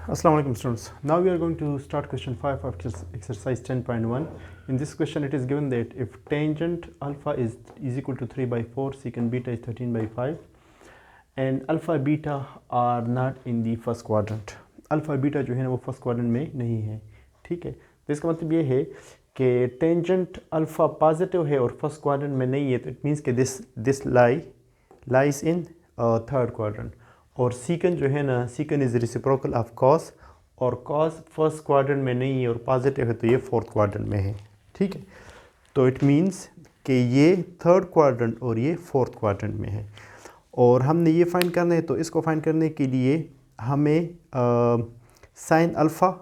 Assalamu alaikum students. Now we are going to start question 5 of exercise 10.1. In this question it is given that if tangent alpha is equal to 3 by 4, secant beta is 13 by 5 and alpha beta are not in the first quadrant. Alpha beta जो है ना वो first quadrant में नहीं है, ठीक है। तो इसका मतलब ये है कि टेंजेंट अल्फा पॉजिटिव है और फर्स्ट क्वाड्रेंट में नहीं है, तो इट मीन्स कि this lies in third quadrant. और सीकन जो है ना, secant is reciprocal of cos, और कॉस फर्स्ट क्वाड्रेंट में नहीं है और पॉजिटिव है तो ये फोर्थ क्वाड्रेंट में है, ठीक है। तो इट मीन्स कि ये थर्ड क्वाड्रेंट और ये फोर्थ क्वाड्रेंट में है और हमने ये फाइंड करना है। तो इसको फाइंड करने के लिए हमें साइन अल्फ़ा,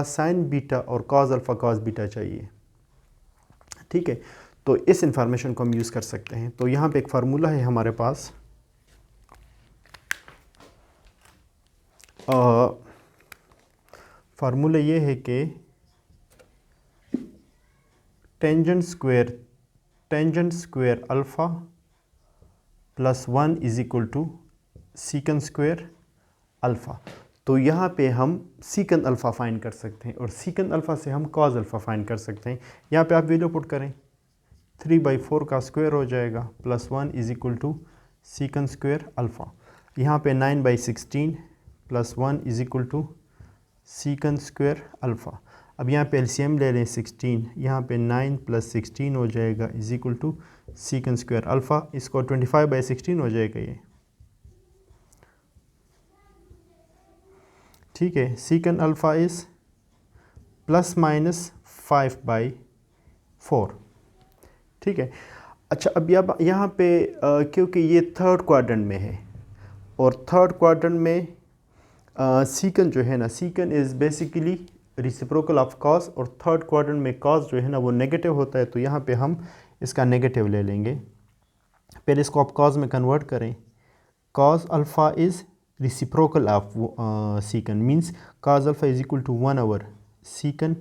साइन बीटा और कॉस अल्फ़ा कॉस बीटा चाहिए, ठीक है। तो इस इंफॉर्मेशन को हम यूज़ कर सकते हैं। तो यहाँ पे एक फार्मूला है हमारे पास, फार्मूला ये है कि tangent square alpha plus 1 is equal to secant square alpha. तो यहाँ पे हम सीकन अल्फ़ा फाइंड कर सकते हैं और सीकन अल्फ़ा से हम कॉस अल्फ़ा फाइंड कर सकते हैं। यहाँ पे आप वैल्यू पुट करें, 3 by 4 का स्क्वायर हो जाएगा plus 1 is equal to secant square alpha. यहाँ पे 9 by 16 plus 1 is equal to secant square alpha. अब यहाँ पे एलसीएम ले लें 16, यहाँ पे 9 प्लस 16 हो जाएगा is equal to secant square alpha. इसको 25 by 16 हो जाएगा ये, ठीक है। Secant alpha is plus minus 5 by 4, ठीक है। अच्छा, अब यहाँ पे क्योंकि ये थर्ड क्वाड्रेंट में है और थर्ड क्वाड्रेंट में सीकन जो है ना, secant is basically reciprocal of cos और थर्ड क्वाड्रेंट में कॉस जो है ना वो नेगेटिव होता है। तो यहाँ पे हम इसका नेगेटिव ले लेंगे। पहले इसको आप कॉस में कन्वर्ट करें। Cos alpha is reciprocal of secant, means cos alpha is equal to 1 over secant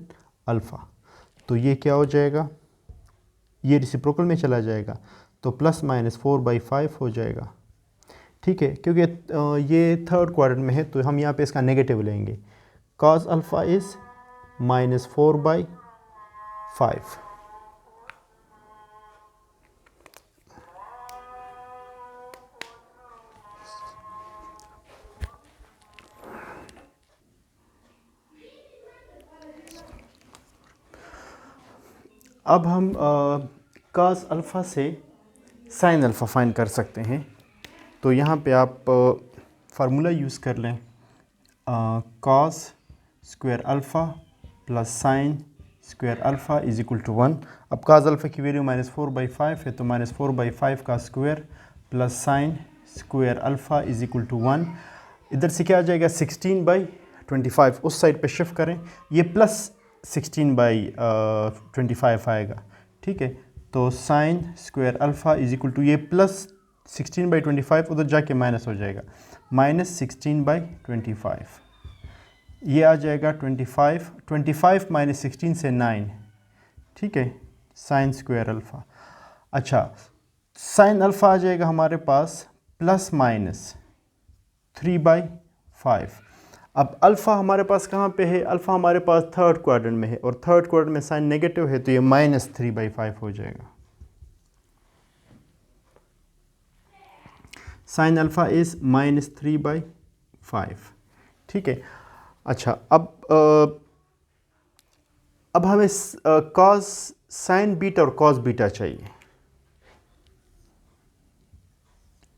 alpha. तो ये क्या हो जाएगा, ये रेसिप्रोकल में चला जाएगा तो प्लस माइनस 4 by 5 हो जाएगा, ठीक है। क्योंकि ये थर्ड क्वाड्रेंट में है तो हम यहाँ पे इसका नेगेटिव लेंगे। Cos alpha is minus 4 by 5। अब हम कॉस अल्फ़ा से साइन अल्फ़ा फाइंड कर सकते हैं। तो यहाँ पे आप फार्मूला यूज़ कर लें, cos square alpha plus sine square alpha is equal to 1। अब कॉस अल्फ़ा की वैल्यू माइनस 4 by 5 है तो माइनस 4 by 5 का square plus sine square alpha is equal to 1। इधर से क्या आ जाएगा, 16 by 25 उस साइड पे शिफ्ट करें, ये प्लस 16 by 25 आएगा, ठीक है। तो sine square alpha is equal to ये प्लस 16 by 25 उधर जाके माइनस हो जाएगा, माइनस 16 by 25, ये आ जाएगा 25 माइनस 16 से 9, ठीक है, साइन स्क्वायर अल्फ़ा। अच्छा, साइन अल्फ़ा आ जाएगा हमारे पास प्लस माइनस 3 by 5। अब अल्फ़ा हमारे पास कहाँ पे है, अल्फ़ा हमारे पास थर्ड क्वाड्रेंट में है और थर्ड क्वाड्रेंट में साइन नेगेटिव है तो ये माइनस 3 by 5 हो जाएगा। Sine alpha is minus 3 by 5, ठीक है। अच्छा, अब हमें कॉस साइन बीटा और कॉस बीटा चाहिए,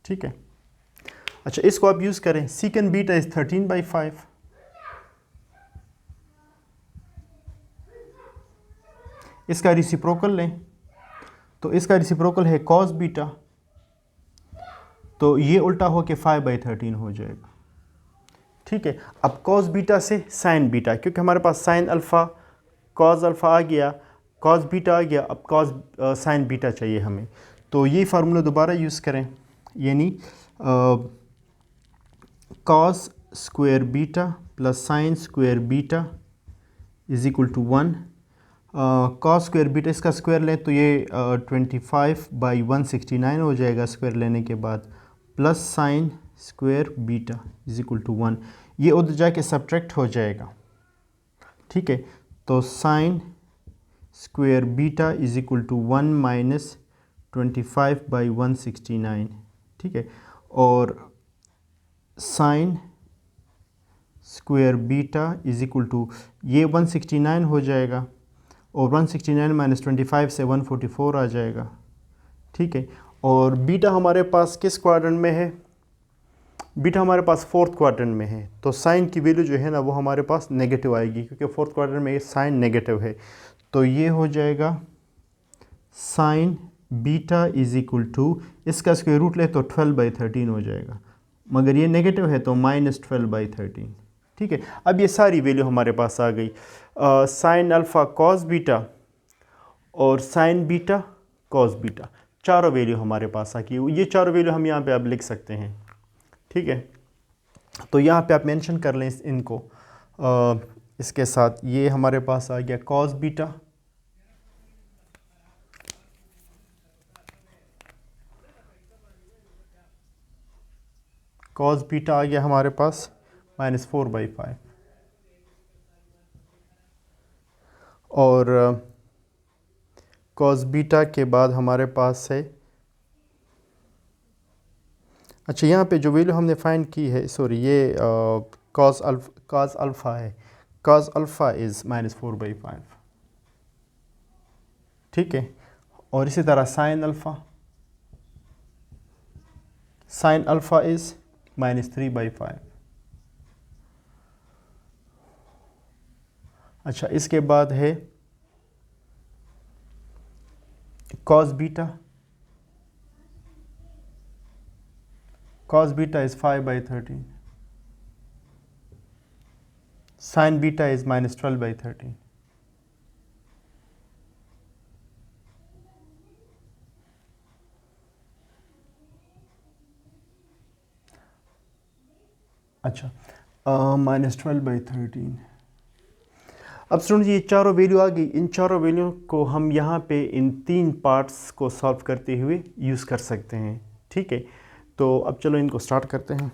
ठीक है। अच्छा, इसको आप यूज़ करें, सीकन बीटा इज़ 13 by 5। इसका रेसिप्रोकल लें तो इसका रेसिप्रोकल है कॉस बीटा, तो ये उल्टा हो के 5 by 13 हो जाएगा, ठीक है। अब कॉस बीटा से साइन बीटा, क्योंकि हमारे पास साइन अल्फ़ा कॉस अल्फ़ा आ गया, कॉस बीटा आ गया, अब कॉस साइन बीटा चाहिए हमें। तो ये फार्मूला दोबारा यूज़ करें, यानी cos square beta plus sine square beta is equal to 1। Cos square beta इसका स्क्वायर लें तो ये 25 by 169 हो जाएगा स्क्वायर लेने के बाद, plus sine square beta is equal to 1। ये उधर जाके सब्ट्रैक्ट हो जाएगा, ठीक है। तो sine square beta is equal to 1 minus 25/169, ठीक है। और sine square beta is equal to ये 169 हो जाएगा, और 169 माइनस 25 से 144 आ जाएगा, ठीक है। और बीटा हमारे पास किस क्वाड्रेंट में है? बीटा हमारे पास फोर्थ क्वाड्रेंट में है, तो साइन की वैल्यू जो है ना वो हमारे पास नेगेटिव आएगी, क्योंकि फोर्थ क्वाड्रेंट में ये साइन नेगेटिव है। तो ये हो जाएगा sine beta is equal to, इसका स्क्वायर रूट ले तो 12/13 हो जाएगा, मगर ये नेगेटिव है तो माइनस 12/13, ठीक है। अब ये सारी वैल्यू हमारे पास आ गई। साइन अल्फ़ा कॉस बीटा और साइन बीटा कॉस बीटा, चारों वैल्यू हमारे पास आ गई। ये चारों वैल्यू हम यहाँ पे अब लिख सकते हैं, ठीक है। तो यहाँ पे आप मेंशन कर लें इनको इसके साथ। ये हमारे पास आ गया कॉस बीटा, कॉस बीटा आ गया हमारे पास -4/5, और कॉस बीटा के बाद हमारे पास है, अच्छा यहाँ पे जो वैल्यू हमने फाइंड की है, सॉरी ये कॉस अल्फ़ा है, कॉस अल्फ़ा इज़ -4/5, ठीक है। और इसी तरह साइन अल्फ़ा इज़ -3/5। अच्छा, इसके बाद है cos beta, cos beta is 5/13, sin beta is -12/13, अच्छा -12/13। अब स्टूडेंट ये चारों वैल्यू आ गई। इन चारों वैल्यू को हम यहाँ पे इन 3 पार्ट्स को सॉल्व करते हुए यूज़ कर सकते हैं, ठीक है। तो अब चलो इनको स्टार्ट करते हैं।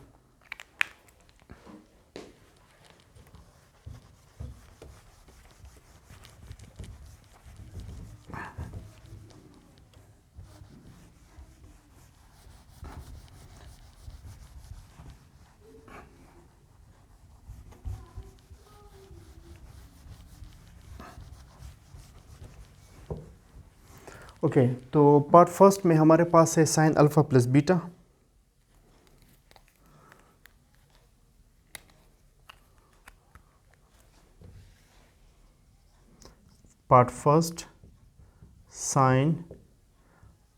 ओके, तो पार्ट फर्स्ट में हमारे पास है sine alpha plus beta, part first sine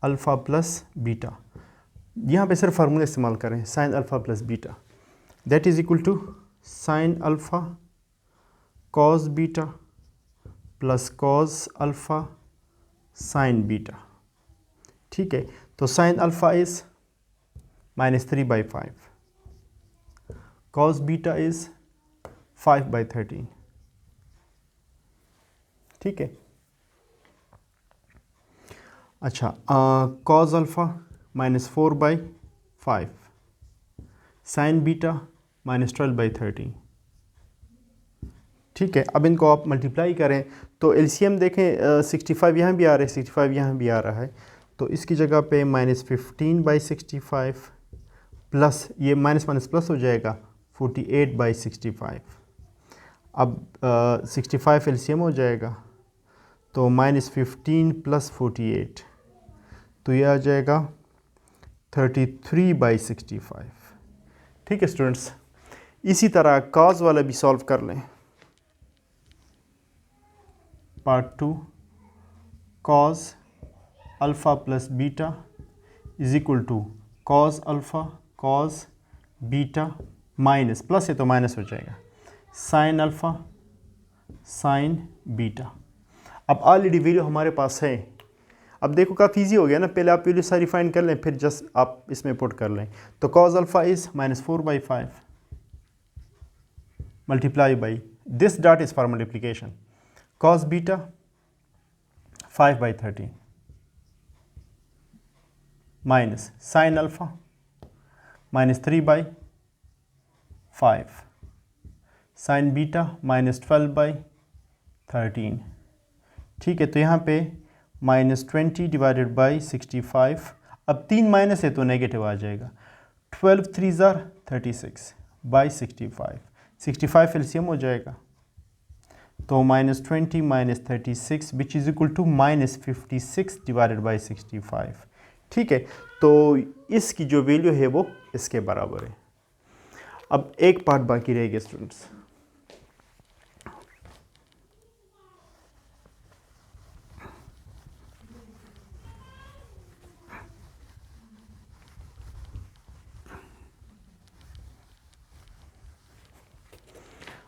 alpha plus beta. यहाँ पे सिर्फ फार्मूला इस्तेमाल करें, sine alpha plus beta that is equal to sine alpha cos beta plus cos alpha sine beta, ठीक है। तो sine alpha is -3/5, cos beta is 5/13, ठीक है। अच्छा, कॉस अल्फ़ा -4/5, साइन बीटा -12/13, ठीक है। अब इनको आप मल्टीप्लाई करें तो एलसीएम देखें, 65 यहाँ भी आ रहा है, 65 यहाँ भी आ रहा है, तो इसकी जगह पे -15/65 प्लस ये माइनस माइनस प्लस हो जाएगा 48/65। अब 65 एलसीएम हो जाएगा तो -15 + 48, तो ये आ जाएगा 33/65, ठीक है स्टूडेंट्स। इसी तरह कॉस वाला भी सॉल्व कर लें। Part 2 cos alpha plus beta is equal to cos alpha cos beta minus, plus है तो माइनस हो जाएगा, साइन अल्फ़ा साइन बीटा। अब ऑलरेडी वैल्यू हमारे पास है। अब देखो काफ़ी इजी हो गया ना, पहले आप वैल्यू सारी फाइंड कर लें, फिर जस्ट आप इसमें पुट कर लें। तो cos alpha is -4/5 multiply by this dot is for multiplication, cos beta 5/13 minus sine alpha -3/5, sign beta -12/13। ठीक है, तो यहाँ पे -20/65। अब 3 माइनस है तो नेगेटिव आ जाएगा। 12 3 36/65, 65 एलसीएम हो जाएगा, तो -20 -36 विच इज़ इक्वल टू -56/65। ठीक है, तो इसकी जो वैल्यू है वो इसके बराबर है। अब एक पार्ट बाकी रह गया स्टूडेंट्स।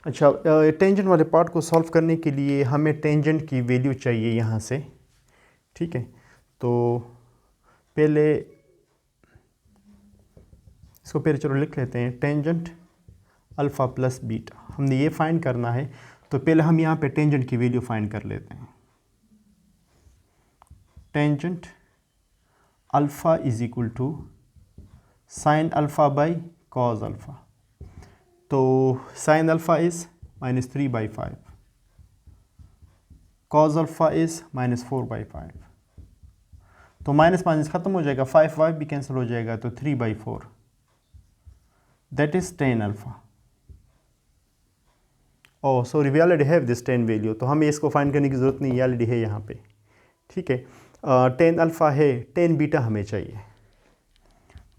अच्छा, टेंजेंट वाले पार्ट को सॉल्व करने के लिए हमें टेंजेंट की वैल्यू चाहिए यहाँ से। ठीक है, तो पहले इसको चलो लिख लेते हैं। टेंजेंट अल्फ़ा प्लस बीटा हमने ये फाइंड करना है, तो पहले हम यहाँ पे टेंजेंट की वैल्यू फाइंड कर लेते हैं। Tangent alpha is equal to sine alpha by cos alpha, तो sine alpha is -3/5, cos alpha is -4/5, तो माइनस माइनस ख़त्म हो जाएगा, 5 भी कैंसिल हो जाएगा, तो 3/4 that is tan alpha. Oh sorry, we already have this tan value, तो हमें इसको फाइंड करने की ज़रूरत नहीं, ये ऑलरेडी है यहाँ पे। ठीक है, tan अल्फ़ा है, tan बीटा हमें चाहिए,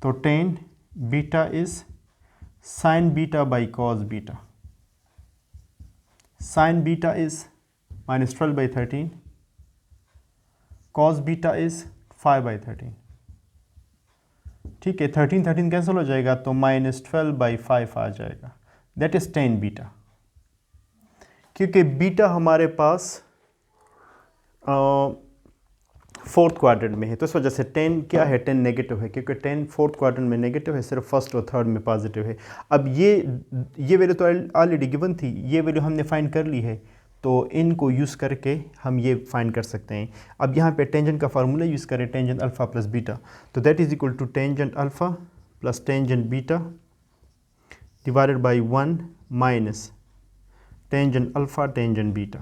तो tan beta is sin beta by cos beta, sin beta is -12/13, cos beta is 5/13। ठीक है, 13 कैंसिल हो जाएगा, तो -12/5 आ जाएगा, दैट इज़ tan बीटा। क्योंकि बीटा हमारे पास फोर्थ क्वाड्रेंट में है, तो इस वजह से 10 क्या है, 10 नेगेटिव है, क्योंकि 10 फोर्थ क्वाड्रेंट में नेगेटिव है, सिर्फ फर्स्ट और थर्ड में पॉजिटिव है। अब ये वैल्यू तो ऑलरेडी गिवन थी, ये वैल्यू हमने फाइंड कर ली है, तो इनको यूज़ करके हम ये फाइंड कर सकते हैं। अब यहाँ पे टेंजेंट का फार्मूला यूज़ करें, टेंजेंट अल्फ़ा प्लस बीटा, तो that is equal to tangent alpha plus tangent beta divided by 1 minus tangent alpha tangent beta.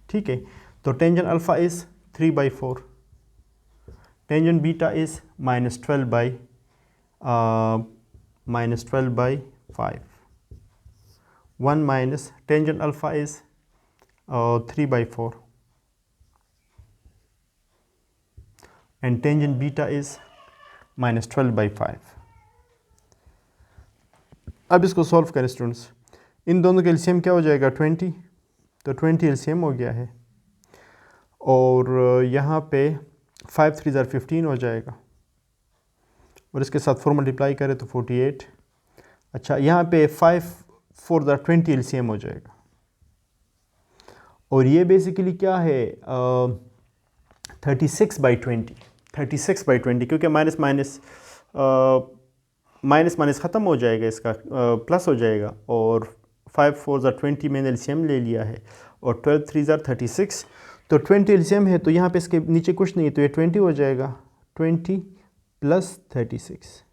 ठीक है, तो tangent alpha is 3/4, tangent beta is -12/5, 1 minus tangent alpha is 3/4 and tangent beta is -12/5। अब इसको solve करें students, इन दोनों का LCM क्या हो जाएगा, 20, तो 20 एलसीएम हो गया है, और यहाँ पे 5 3 15 हो जाएगा, और इसके साथ 4 मल्टीप्लाई करें तो 48। अच्छा, यहाँ पे 5 4 20 एलसीएम हो जाएगा, और ये बेसिकली क्या है, 36/20, 36/20, क्योंकि माइनस माइनस ख़त्म हो जाएगा, इसका प्लस हो जाएगा, और 5 4 20 मैंने एलसीएम ले लिया है, और 12 3 36, तो 20 एलसीएम है, तो यहाँ पे इसके नीचे कुछ नहीं है, तो ये 20 हो जाएगा, 20 प्लस 36।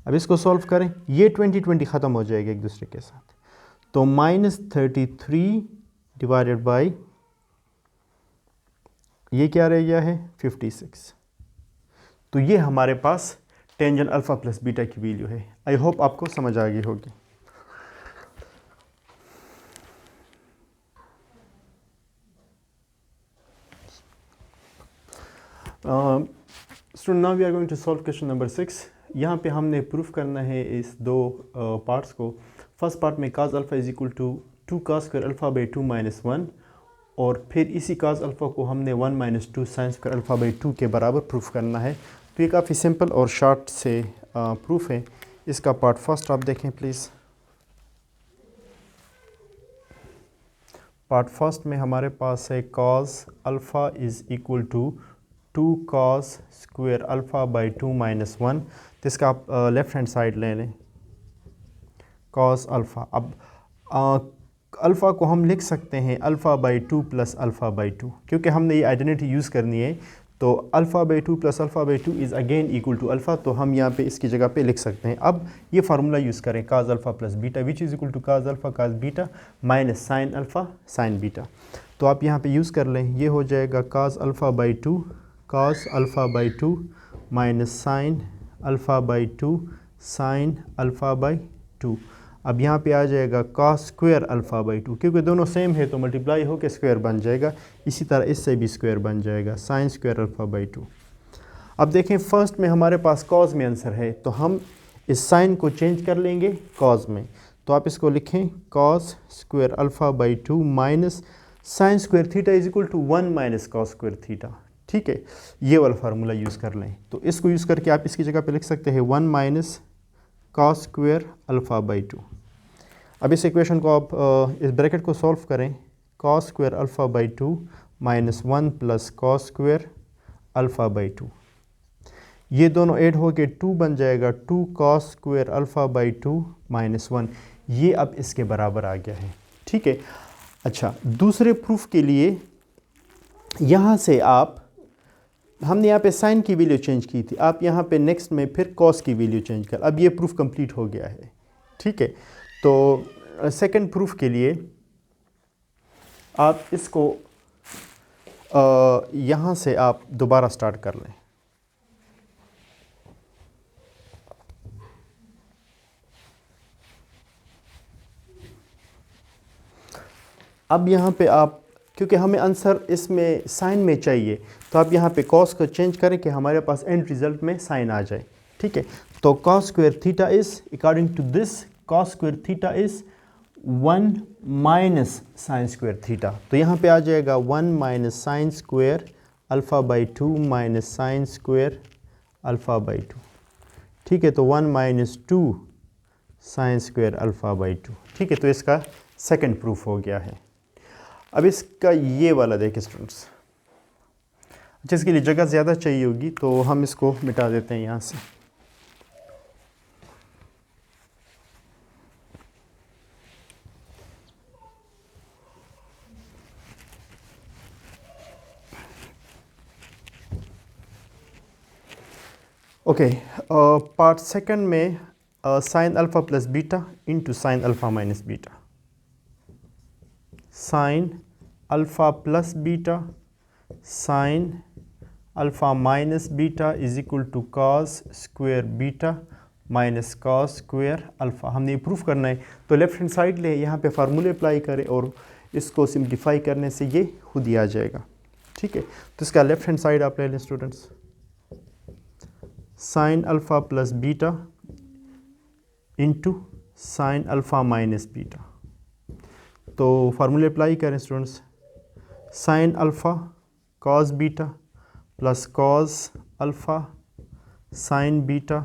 अब इसको सॉल्व करें, ये 20 ख़त्म हो जाएगा एक दूसरे के साथ, तो -33 डिवाइडेड बाई ये क्या रह गया है, 56। तो ये हमारे पास टेंजेंट अल्फ़ा प्लस बीटा की वैल्यू है। आई होप आपको समझ आ गई होगी। Student, now we are going to solve question number 6। यहाँ पे हमने प्रूफ करना है इस दो पार्ट्स को। फर्स्ट पार्ट में cos alpha is equal to 2 cos square alpha by 2 minus 1, और फिर इसी काज अल्फ़ा को हमने 1 minus 2 sine square alpha by 2 के बराबर प्रूफ करना है। तो ये काफ़ी सिंपल और शॉर्ट से प्रूफ है। इसका पार्ट फर्स्ट आप देखें प्लीज़। पार्ट फर्स्ट में हमारे पास है cos alpha is equal to 2 cos square alpha by 2 minus 1, तो इसका आप लेफ़्ट हैंड साइड ले लें, कॉस अल्फ़ा। अब अल्फ़ा को हम लिख सकते हैं alpha by 2 plus alpha by 2, क्योंकि हमने ये आइडेंटिटी यूज़ करनी है, तो alpha by 2 plus alpha by 2 is again equal to alpha, तो हम यहाँ पे इसकी जगह पे लिख सकते हैं। अब ये फार्मूला यूज़ करें cos alpha plus beta which is equal to cos alpha cos beta minus sine alpha sine beta. तो आप यहाँ पे यूज़ कर लें, ये हो जाएगा काज alpha by 2 cause alpha by 2 minus sine alpha by 2 sign alpha by 2। अब यहाँ पे आ जाएगा cos स्क्वायर अल्फ़ा बाई 2, क्योंकि दोनों सेम है तो मल्टीप्लाई होकर स्क्वायर बन जाएगा। इसी तरह इससे भी स्क्वायर बन जाएगा साइन स्क्वायर अल्फ़ा बाई 2। अब देखें फर्स्ट में हमारे पास cos में आंसर है, तो हम इस साइन को चेंज कर लेंगे cos में। तो आप इसको लिखें cos square alpha by 2 minus sine square theta is equal to 1 minus cos square theta. ठीक है, ये वाला फार्मूला यूज़ कर लें। तो इसको यूज़ करके आप इसकी जगह पे लिख सकते हैं 1 minus cos square alpha by 2। अब इस इक्वेशन को आप इस ब्रैकेट को सॉल्व करें, cos square alpha by 2 minus 1 plus cos square alpha by 2। ये दोनों ऐड होके 2 बन जाएगा 2 cos square alpha by 2 minus 1। ये अब इसके बराबर आ गया है। ठीक है, अच्छा दूसरे प्रूफ के लिए यहाँ से आप, हमने यहाँ पे साइन की वैल्यू चेंज की थी, आप यहाँ पे नेक्स्ट में फिर कॉस की वैल्यू चेंज कर। अब ये प्रूफ कंप्लीट हो गया है। ठीक है, तो सेकंड प्रूफ के लिए आप इसको यहाँ से आप दोबारा स्टार्ट कर लें। अब यहाँ पे आप, क्योंकि हमें आंसर इसमें साइन में चाहिए, तो आप यहाँ पे कॉस को चेंज करें कि हमारे पास एंड रिजल्ट में साइन आ जाए। ठीक है, तो cos square theta is according to this cos square theta is 1 minus sine square theta. तो यहाँ पे आ जाएगा 1 minus sine square alpha by 2 minus sine square alpha by 2। ठीक है, तो 1 minus 2 sine square alpha by 2। ठीक है, तो इसका सेकंड प्रूफ हो गया है। अब इसका ये वाला देखें स्टूडेंट्स, अच्छा इसके लिए जगह ज़्यादा चाहिए होगी तो हम इसको मिटा देते हैं यहाँ से। ओके, पार्ट सेकंड में sine alpha plus beta into sine alpha minus beta, sine alpha plus beta sine alpha minus beta is equal to cos square beta minus cos square alpha. हमने ये प्रूफ करना है, तो left hand side ले यहाँ पे फार्मूले apply करें और इसको सिंप्लीफाई करने से ये खुद ही आ जाएगा। ठीक है, तो इसका लेफ़्ट हैंड साइड आप ले लें students, sign alpha plus beta into sine alpha minus beta. तो फार्मूले अप्लाई करें students, sign alpha cos beta plus cos alpha sine beta.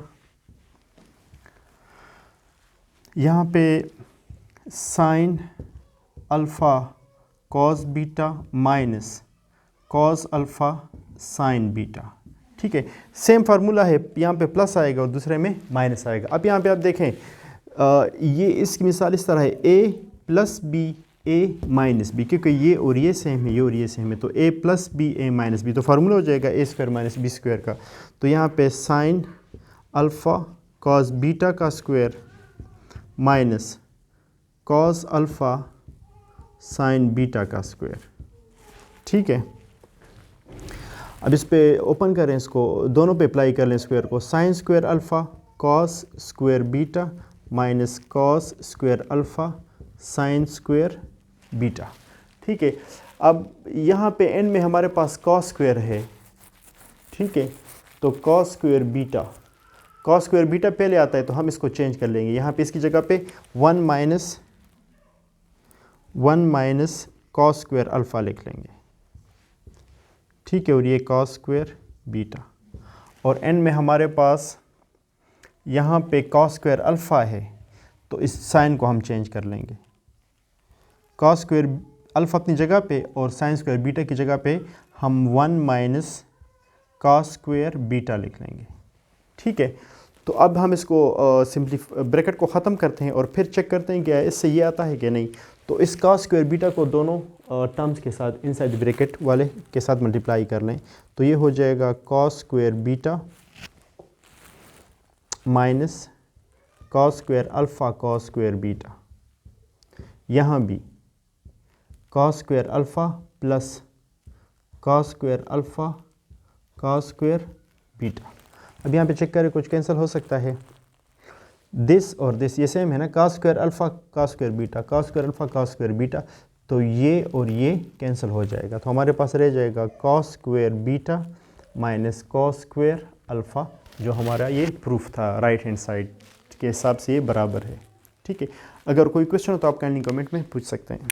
यहाँ पे sine alpha cos beta minus cos alpha sine beta. ठीक है, सेम फार्मूला है, यहाँ पे प्लस आएगा और दूसरे में माइनस आएगा। अब यहाँ पे आप देखें ये इसकी मिसाल इस तरह है, a plus b a minus b, क्योंकि ये और ये सेम है, ये और ये सेम है, तो a plus b a minus b, तो फार्मूला हो जाएगा a square minus b square का। तो यहाँ पे साइन अल्फ़ा कॉस बीटा का square minus cos alpha sine beta का स्क्वायर। ठीक है, अब इस पे ओपन करें, इसको दोनों पे अप्लाई कर लें स्क्वायर को, sign square alpha cos square beta minus cos square alpha sine square beta. ठीक है, अब यहाँ पे एंड में हमारे पास कॉस स्क्वायर है। ठीक है, तो कॉस स्क्वायर बीटा पहले आता है, तो हम इसको चेंज कर लेंगे। यहाँ पे इसकी जगह पे 1 माइनस कॉस स्क्वायर अल्फ़ा लिख लेंगे। ठीक है, और ये कॉस स्क्वायर बीटा, और एंड में हमारे पास यहाँ पे कॉस स्क्वायर अल्फ़ा है, तो इस साइन को हम चेंज कर लेंगे। कॉस स्क्वायर अल्फ़ा अपनी जगह पे और साइन स्क्वायर बीटा की जगह पे हम 1 माइनस कॉस स्क्वायर बीटा लिख लेंगे। ठीक है, तो अब हम इसको ब्रैकेट को ख़त्म करते हैं और फिर चेक करते हैं कि इससे ये आता है कि नहीं। तो इस कॉस स्क्वायर बीटा को दोनों टर्म्स के साथ इनसाइड ब्रैकेट वाले के साथ मल्टीप्लाई कर लें तो ये हो जाएगा cos square beta minus cos square alpha cos square beta. यहाँ भी cos square alpha plus cos square alpha cos square beta. अब यहाँ पे चेक करें कुछ कैंसिल हो सकता है, दिस और दिस ये सेम है ना, cos square alpha cos square beta, cos square alpha cos square beta, तो ये और ये कैंसिल हो जाएगा। तो हमारे पास रह जाएगा cos square beta minus cos square alpha, जो हमारा ये प्रूफ था राइट हैंड साइड के हिसाब से ये बराबर है। ठीक है, अगर कोई क्वेश्चन हो तो आप काइंडली कमेंट में पूछ सकते हैं।